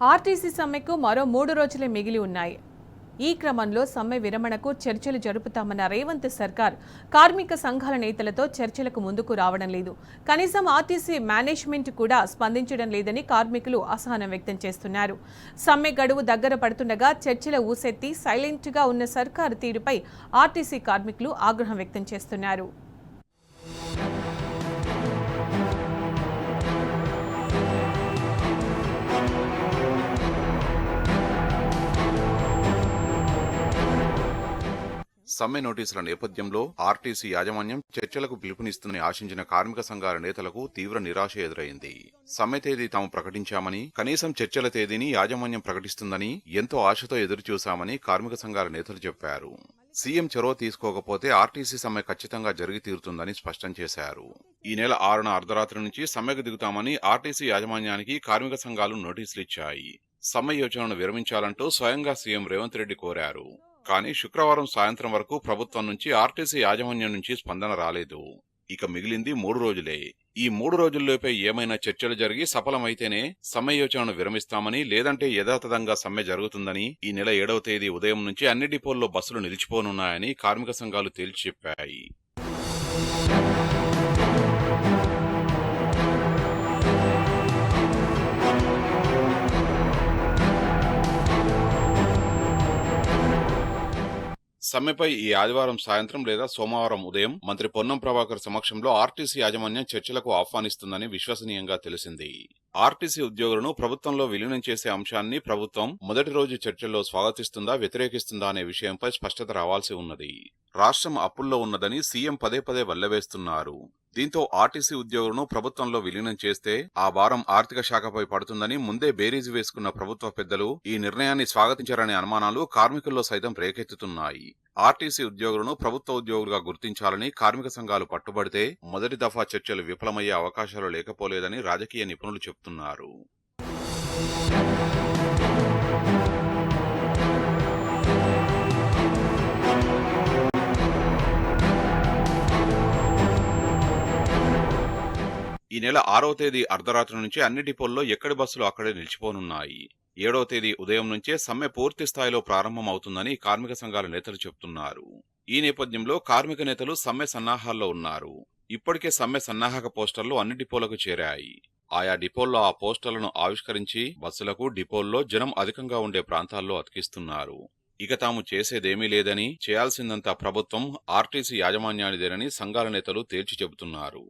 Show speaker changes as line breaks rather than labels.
RTC సమ్మెకు మరో 3 రోజులే మిగిలి ఉన్నాయి. ఈ క్రమంలో సమ్మె విరమణకు చర్చలు జరుపుతామన్న రేవంత్ సర్కార్ కార్మిక సంఘాల నేతలతో చర్చలకు ముందుకు రావడం లేదు. కనీసం ఆర్టీసీ మేనేజ్మెంట్ కూడా స్పందించడం లేదని కార్మికులు అసహనం వ్యక్తం చేస్తున్నారు. సమ్మె గడువు దగ్గర పడుతుండగా చర్చల ఊసెత్తి సైలెంట్గా ఉన్న సర్కారు తీరుపై ఆర్టీసీ కార్మికులు ఆగ్రహం వ్యక్తం చేస్తున్నారు.
సమ్మె నోటీసుల నేపథ్యంలో ఆర్టీసీ యాజమాన్యం చర్చలకు పిలుపునిస్తుందని ఆశించిన కార్మిక సంఘాల నేతలకు తీవ్ర నిరాశ ఎదురైంది. సమ్మె తేదీ తాము ప్రకటించామని, కనీసం చర్చల తేదీని యాజమాన్యం ప్రకటిస్తుందని ఎంతో ఆశతో ఎదురుచూశామని కార్మిక సంఘాల నేతలు చెప్పారు. సీఎం చొరవ తీసుకోకపోతే ఆర్టీసీ సమ్మె ఖచ్చితంగా జరిగి తీరుతుందని స్పష్టం చేశారు. ఈ నెల 6న అర్ధరాత్రి నుంచి సమ్మెకు దిగుతామని ఆర్టీసీ యాజమాన్యానికి కార్మిక సంఘాలు నోటీసులు ఇచ్చాయి. సమ్మె యోచనను విరమించాలంటూ స్వయంగా సీఎం రేవంత్ రెడ్డి కోరారు. కానీ శుక్రవారం సాయంత్రం వరకు ప్రభుత్వం నుంచి ఆర్టీసీ యాజమాన్యం నుంచి స్పందన రాలేదు. ఇక మిగిలింది 3 రోజులే. ఈ 3 రోజుల్లోపై ఏమైనా చర్చలు జరిగి సఫలమైతేనే సమ్మె యోచనను విరమిస్తామని, లేదంటే యథాతథంగా సమ్మె జరుగుతుందని ఈ నెల 7వ తేదీ ఉదయం నుంచి అన్ని డిపోల్లో బస్సులు నిలిచిపోనున్నాయని కార్మిక సంఘాలు తేల్చి చెప్పాయి. సమ్మెపై ఈ ఆదివారం సాయంత్రం లేదా సోమవారం ఉదయం మంత్రి పొన్నం ప్రభాకర్ సమక్షంలో ఆర్టీసీ యాజమాన్యం చర్చలకు ఆహ్వానిస్తుందని విశ్వసనీయంగా తెలిసింది. ఆర్టీసీ ఉద్యోగులను ప్రభుత్వంలో విలీనం చేసే అంశాన్ని ప్రభుత్వం మొదటి రోజు చర్చల్లో స్వాగతిస్తుందా, వ్యతిరేకిస్తుందా అనే విషయంపై స్పష్టత రావాల్సి ఉన్నది. రాష్ట్రం అప్పుల్లో ఉన్నదని సీఎం పదే పదే వల్లవేస్తున్నారు. దీంతో ఆర్టీసీ ఉద్యోగులను ప్రభుత్వంలో విలీనం చేస్తే ఆ భారం ఆర్థిక శాఖపై పడుతుందని ముందే బేరీజు వేసుకున్న ప్రభుత్వ పెద్దలు ఈ నిర్ణయాన్ని స్వాగతించారనే అనుమానాలు కార్మికుల్లో సైతం రేకెత్తుతున్నాయి. ఆర్టీసీ ఉద్యోగులను ప్రభుత్వ ఉద్యోగులుగా గుర్తించాలని కార్మిక సంఘాలు పట్టుబడితే మొదటి దఫా చర్చలు విఫలమయ్యే అవకాశాలు లేకపోలేదని రాజకీయ నిపుణులు చెబుతున్నారు. ఈ నెల 6వ తేదీ అర్ధరాత్రి నుంచి అన్ని డిపోల్లో ఎక్కడి బస్సులు అక్కడే నిలిచిపోనున్నాయి. 7వ తేదీ ఉదయం నుంచే సమ్మె పూర్తి స్థాయిలో ప్రారంభమవుతుందని కార్మిక సంఘాల నేతలు చెబుతున్నారు. ఈ నేపథ్యంలో కార్మిక నేతలు సమ్మె సన్నాహాల్లో ఉన్నారు. ఇప్పటికే సమ్మె సన్నాహక పోస్టర్లు అన్ని డిపోలకు చేరాయి. ఆయా డిపోల్లో ఆ పోస్టర్లను ఆవిష్కరించి బస్సులకు డిపోల్లో జనం అధికంగా ఉండే ప్రాంతాల్లో అతికిస్తున్నారు. ఇక తాము చేసేదేమీ లేదని, చేయాల్సిందంతా ప్రభుత్వం, ఆర్టీసీ యాజమాన్యానిదేనని సంఘాల నేతలు తేల్చి చెబుతున్నారు.